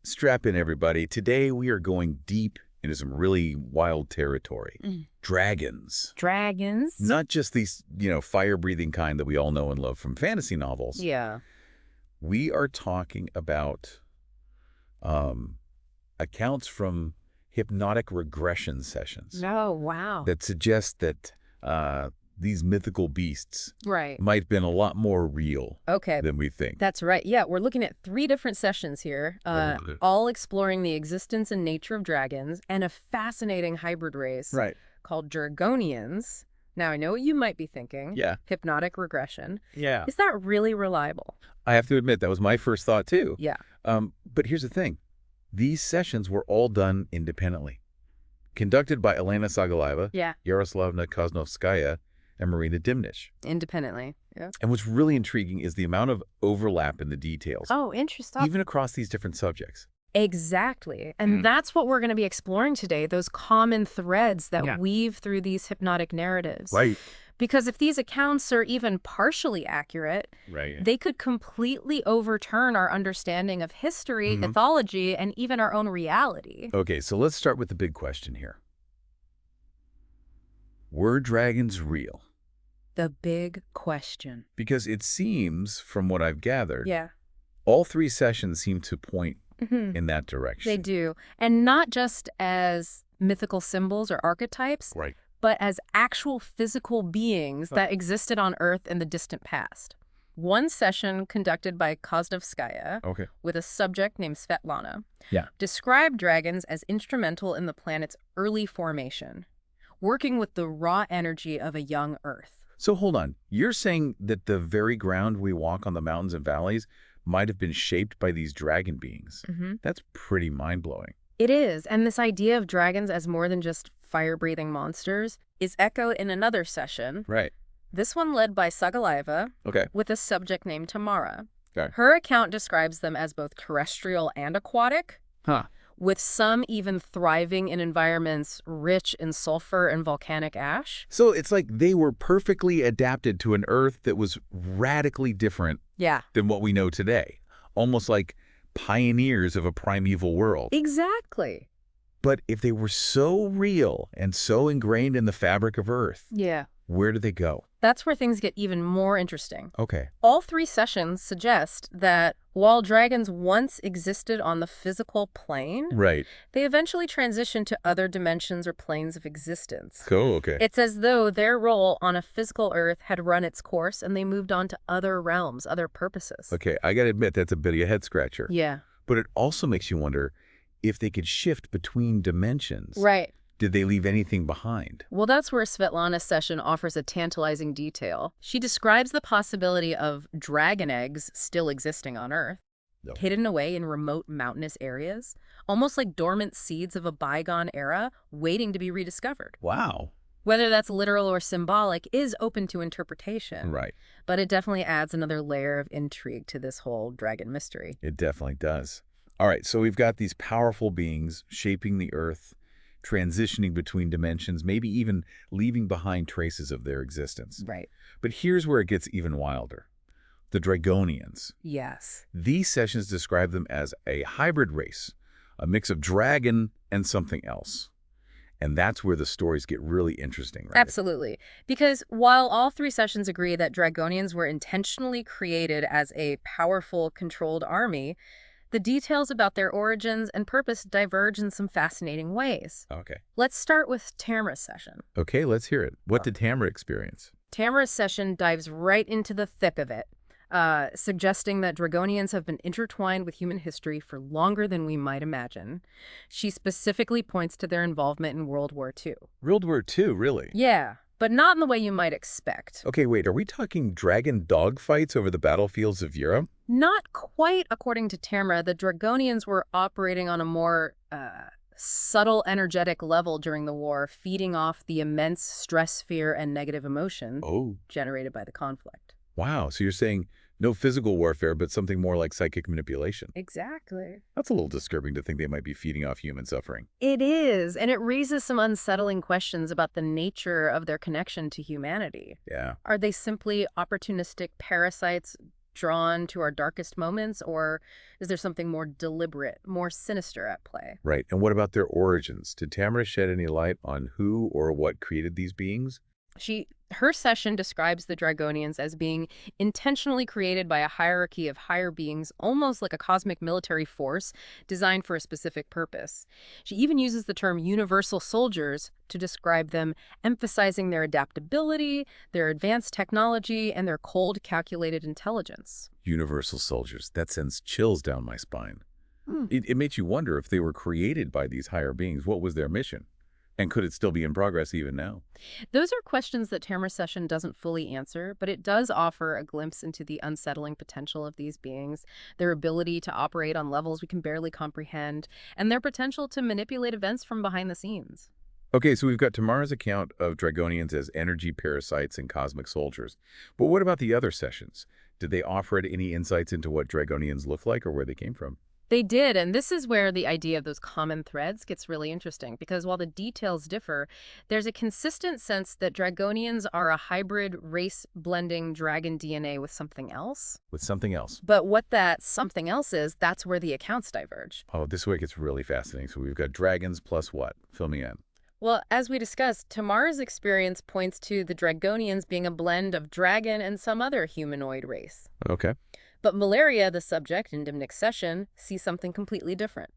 Strap in, everybody. Today we are going deep into some really wild territory. Dragons. Dragons? Not just these, fire-breathing kind that we all know and love from fantasy novels. Yeah. We are talking about accounts from hypnotic regression sessions Oh, wow. that suggest that these mythical beasts Right. might have been a lot more real Okay. than we think. That's right. Yeah, we're looking at 3 different sessions here, all exploring the existence and nature of dragons and a fascinating hybrid race called Dragonians. Now, I know what you might be thinking. Yeah. Hypnotic regression. Yeah. Is that really reliable? I have to admit, that was my first thought, too. Yeah. But here's the thing. These sessions were all done independently. Conducted by Elena Sagalaeva, Yaroslavna Koznovskaya, and Marina Dimnich. Independently. Yeah. And what's really intriguing is the amount of overlap in the details. Oh, interesting. Even across these different subjects. Exactly. And that's what we're going to be exploring today, those common threads that weave through these hypnotic narratives. Right. Because if these accounts are even partially accurate, they could completely overturn our understanding of history, mythology, and even our own reality. Okay, so let's start with the big question here. Were dragons real? The big question. Because it seems, from what I've gathered, all 3 sessions seem to point in that direction. They do. And not just as mythical symbols or archetypes, but as actual physical beings that existed on Earth in the distant past. One session conducted by Koznovskaya with a subject named Svetlana described dragons as instrumental in the planet's early formation, working with the raw energy of a young Earth. So hold on. You're saying that the very ground we walk on the mountains and valleys might have been shaped by these dragon beings. That's pretty mind-blowing. It is, and this idea of dragons as more than just fire-breathing monsters is echoed in another session. This one led by Sagalaeva with a subject named Tamara. Her account describes them as both terrestrial and aquatic, with some even thriving in environments rich in sulfur and volcanic ash. So it's like they were perfectly adapted to an Earth that was radically different than what we know today. Almost like pioneers of a primeval world. Exactly. But if they were so real and so ingrained in the fabric of Earth, where do they go? That's where things get even more interesting. Okay. All 3 sessions suggest that while dragons once existed on the physical plane, they eventually transitioned to other dimensions or planes of existence. Cool, okay. It's as though their role on a physical Earth had run its course and they moved on to other realms, other purposes. Okay, I gotta admit, that's a bit of a head-scratcher. Yeah. But it also makes you wonder if they could shift between dimensions. Did they leave anything behind? Well, that's where Svetlana's session offers a tantalizing detail. She describes the possibility of dragon eggs still existing on Earth, hidden away in remote mountainous areas, almost like dormant seeds of a bygone era waiting to be rediscovered. Wow. Whether that's literal or symbolic is open to interpretation. But it definitely adds another layer of intrigue to this whole dragon mystery. It definitely does. All right, so we've got these powerful beings shaping the Earth, transitioning between dimensions, maybe even leaving behind traces of their existence. But here's where it gets even wilder. The Dragonians. Yes. These sessions describe them as a hybrid race, a mix of dragon and something else. And that's where the stories get really interesting, right? Absolutely. Because while all 3 sessions agree that Dragonians were intentionally created as a powerful, controlled army, the details about their origins and purpose diverge in some fascinating ways. Okay. Let's start with Tamara's session. Okay, let's hear it. What did Tamara experience? Tamara's session dives right into the thick of it, suggesting that Dragonians have been intertwined with human history for longer than we might imagine. She specifically points to their involvement in World War II. World War II, really? Yeah, but not in the way you might expect. Okay, wait, are we talking dragon dogfights over the battlefields of Europe? Not quite, according to Tamara. The Dragonians were operating on a more subtle, energetic level during the war, feeding off the immense stress, fear, and negative emotion generated by the conflict. Wow, so you're saying no physical warfare, but something more like psychic manipulation. Exactly. That's a little disturbing to think they might be feeding off human suffering. It is, and it raises some unsettling questions about the nature of their connection to humanity. Yeah. Are they simply opportunistic parasites drawn to our darkest moments, or is there something more deliberate, more sinister at play? Right. And what about their origins? Did Tamara shed any light on who or what created these beings? Her session describes the Dragonians as being intentionally created by a hierarchy of higher beings, almost like a cosmic military force designed for a specific purpose. She even uses the term universal soldiers to describe them, emphasizing their adaptability, their advanced technology, and their cold, calculated intelligence. Universal soldiers. That sends chills down my spine. Hmm. It makes you wonder if they were created by these higher beings. What was their mission? And could it still be in progress even now? Those are questions that Tamara's session doesn't fully answer, but it does offer a glimpse into the unsettling potential of these beings, their ability to operate on levels we can barely comprehend, and their potential to manipulate events from behind the scenes. Okay, so we've got Tamara's account of Dragonians as energy parasites and cosmic soldiers. But what about the other sessions? Did they offer any insights into what Dragonians look like or where they came from? They did, and this is where the idea of those common threads gets really interesting, because while the details differ, there's a consistent sense that Dragonians are a hybrid race-blending dragon DNA with something else. With something else. But what that something else is, that's where the accounts diverge. Oh, this way it gets really fascinating. So we've got dragons plus what? Fill me in. Well, as we discussed, Tamara's experience points to the Dragonians being a blend of dragon and some other humanoid race. Okay. But Valeria, the subject in Dimnik's session, sees something completely different.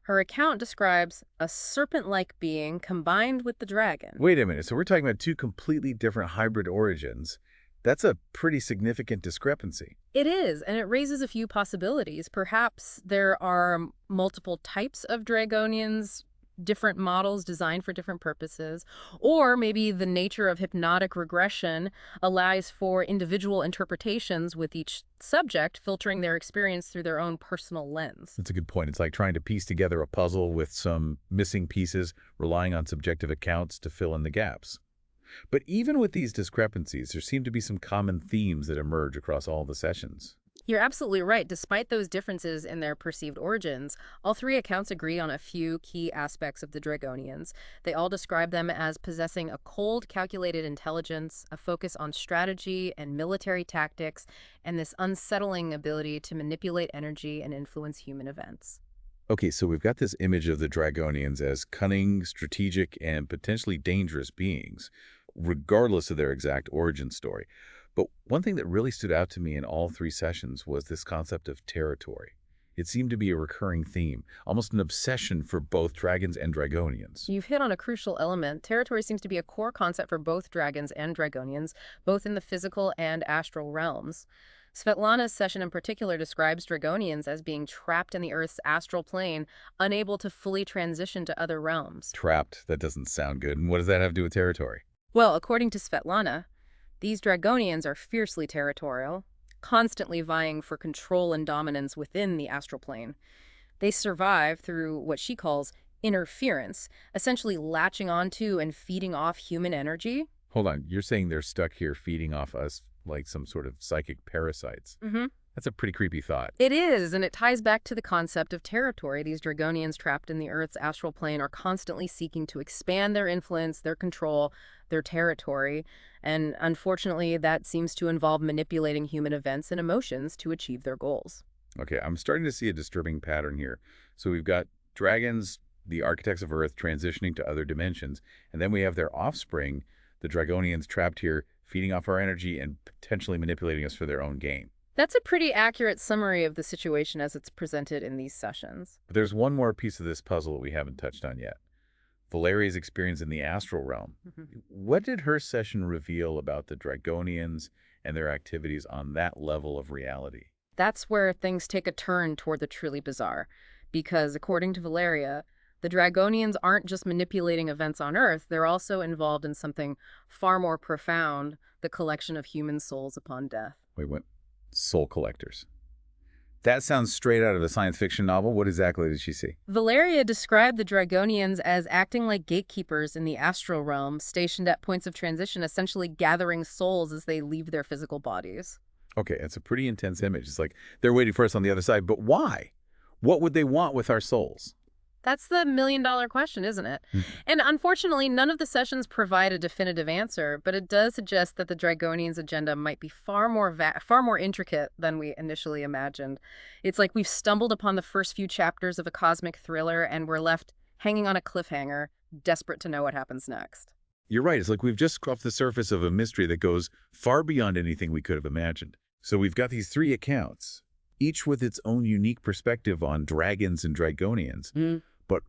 Her account describes a serpent-like being combined with the dragon. Wait a minute. So we're talking about two completely different hybrid origins. That's a pretty significant discrepancy. It is, and it raises a few possibilities. Perhaps there are multiple types of Dragonians, different models designed for different purposes, or maybe the nature of hypnotic regression allows for individual interpretations with each subject filtering their experience through their own personal lens. That's a good point. It's like trying to piece together a puzzle with some missing pieces, relying on subjective accounts to fill in the gaps. But even with these discrepancies, there seem to be some common themes that emerge across all the sessions. You're absolutely right. Despite those differences in their perceived origins, all three accounts agree on a few key aspects of the Dragonians. They all describe them as possessing a cold, calculated intelligence, a focus on strategy and military tactics, and this unsettling ability to manipulate energy and influence human events. Okay, so we've got this image of the Dragonians as cunning, strategic, and potentially dangerous beings, regardless of their exact origin story. But one thing that really stood out to me in all three sessions was this concept of territory. It seemed to be a recurring theme, almost an obsession for both dragons and Dragonians. You've hit on a crucial element. Territory seems to be a core concept for both dragons and Dragonians, both in the physical and astral realms. Svetlana's session in particular describes Dragonians as being trapped in the Earth's astral plane, unable to fully transition to other realms. Trapped? That doesn't sound good. And what does that have to do with territory? Well, according to Svetlana, these Dragonians are fiercely territorial, constantly vying for control and dominance within the astral plane. They survive through what she calls interference, essentially latching onto and feeding off human energy. Hold on, you're saying they're stuck here feeding off us like some sort of psychic parasites. Mm-hmm. That's a pretty creepy thought. It is, and it ties back to the concept of territory. These Dragonians trapped in the Earth's astral plane are constantly seeking to expand their influence, their control, their territory, and unfortunately that seems to involve manipulating human events and emotions to achieve their goals. Okay, I'm starting to see a disturbing pattern here. So we've got dragons, the architects of Earth, transitioning to other dimensions, and then we have their offspring, the Dragonians, trapped here, feeding off our energy and potentially manipulating us for their own gain. That's a pretty accurate summary of the situation as it's presented in these sessions. But there's one more piece of this puzzle that we haven't touched on yet. Valeria's experience in the astral realm. Mm-hmm. What did her session reveal about the Dragonians and their activities on that level of reality? That's where things take a turn toward the truly bizarre, because according to Valeria, the Dragonians aren't just manipulating events on Earth, they're also involved in something far more profound, the collection of human souls upon death. Wait, what? Soul collectors. That sounds straight out of a science fiction novel. What exactly did she see? Valeria described the Dragonians as acting like gatekeepers in the astral realm, stationed at points of transition, essentially gathering souls as they leave their physical bodies. Okay, it's a pretty intense image. It's like they're waiting for us on the other side, but why? What would they want with our souls? That's the million-dollar question, isn't it? And unfortunately, none of the sessions provide a definitive answer, but it does suggest that the Dragonians' agenda might be far more intricate than we initially imagined. It's like we've stumbled upon the first few chapters of a cosmic thriller, and we're left hanging on a cliffhanger, desperate to know what happens next. You're right. It's like we've just scratched the surface of a mystery that goes far beyond anything we could have imagined. So we've got these three accounts, each with its own unique perspective on dragons and Dragonians. But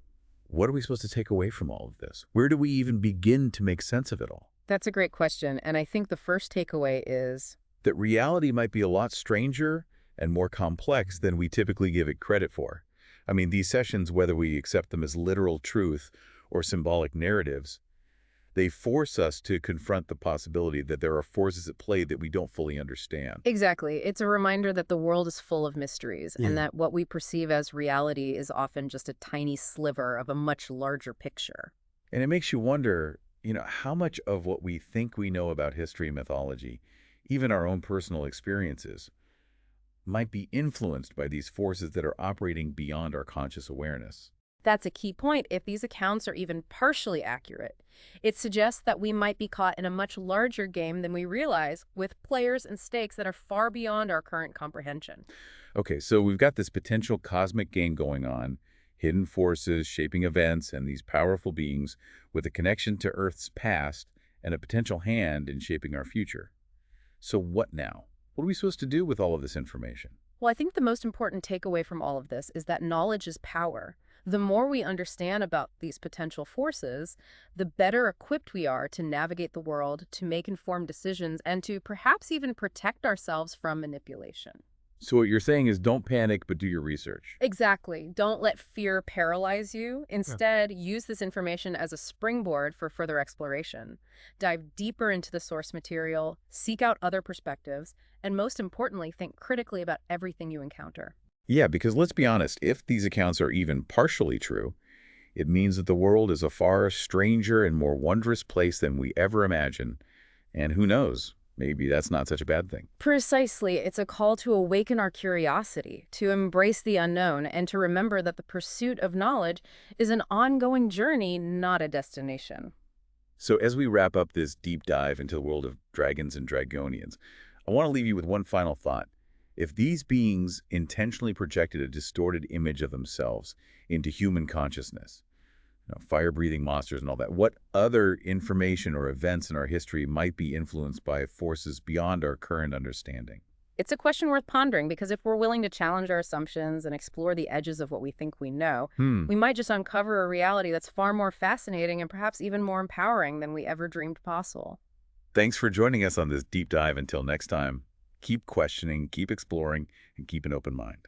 what are we supposed to take away from all of this? Where do we even begin to make sense of it all? That's a great question, and I think the first takeaway is that reality might be a lot stranger and more complex than we typically give it credit for. I mean, these sessions, whether we accept them as literal truth or symbolic narratives, they force us to confront the possibility that there are forces at play that we don't fully understand. Exactly. It's a reminder that the world is full of mysteries and that what we perceive as reality is often just a tiny sliver of a much larger picture. And it makes you wonder, how much of what we think we know about history and mythology, even our own personal experiences, might be influenced by these forces that are operating beyond our conscious awareness. That's a key point. If these accounts are even partially accurate, it suggests that we might be caught in a much larger game than we realize, with players and stakes that are far beyond our current comprehension. Okay, so we've got this potential cosmic game going on, hidden forces shaping events, and these powerful beings with a connection to Earth's past and a potential hand in shaping our future. So what now? What are we supposed to do with all of this information? Well, I think the most important takeaway from all of this is that knowledge is power. The more we understand about these potential forces, the better equipped we are to navigate the world, to make informed decisions, and to perhaps even protect ourselves from manipulation. So what you're saying is don't panic, but do your research. Exactly. Don't let fear paralyze you. Instead, use this information as a springboard for further exploration. Dive deeper into the source material, seek out other perspectives, and most importantly, think critically about everything you encounter. Yeah, because let's be honest, if these accounts are even partially true, it means that the world is a far stranger and more wondrous place than we ever imagined. And who knows, maybe that's not such a bad thing. Precisely. It's a call to awaken our curiosity, to embrace the unknown, and to remember that the pursuit of knowledge is an ongoing journey, not a destination. So as we wrap up this deep dive into the world of dragons and Dragonians, I want to leave you with one final thought. If these beings intentionally projected a distorted image of themselves into human consciousness, fire-breathing monsters and all that, what other information or events in our history might be influenced by forces beyond our current understanding? It's a question worth pondering, because if we're willing to challenge our assumptions and explore the edges of what we think we know, we might just uncover a reality that's far more fascinating and perhaps even more empowering than we ever dreamed possible. Thanks for joining us on this deep dive. Until next time, keep questioning, keep exploring, and keep an open mind.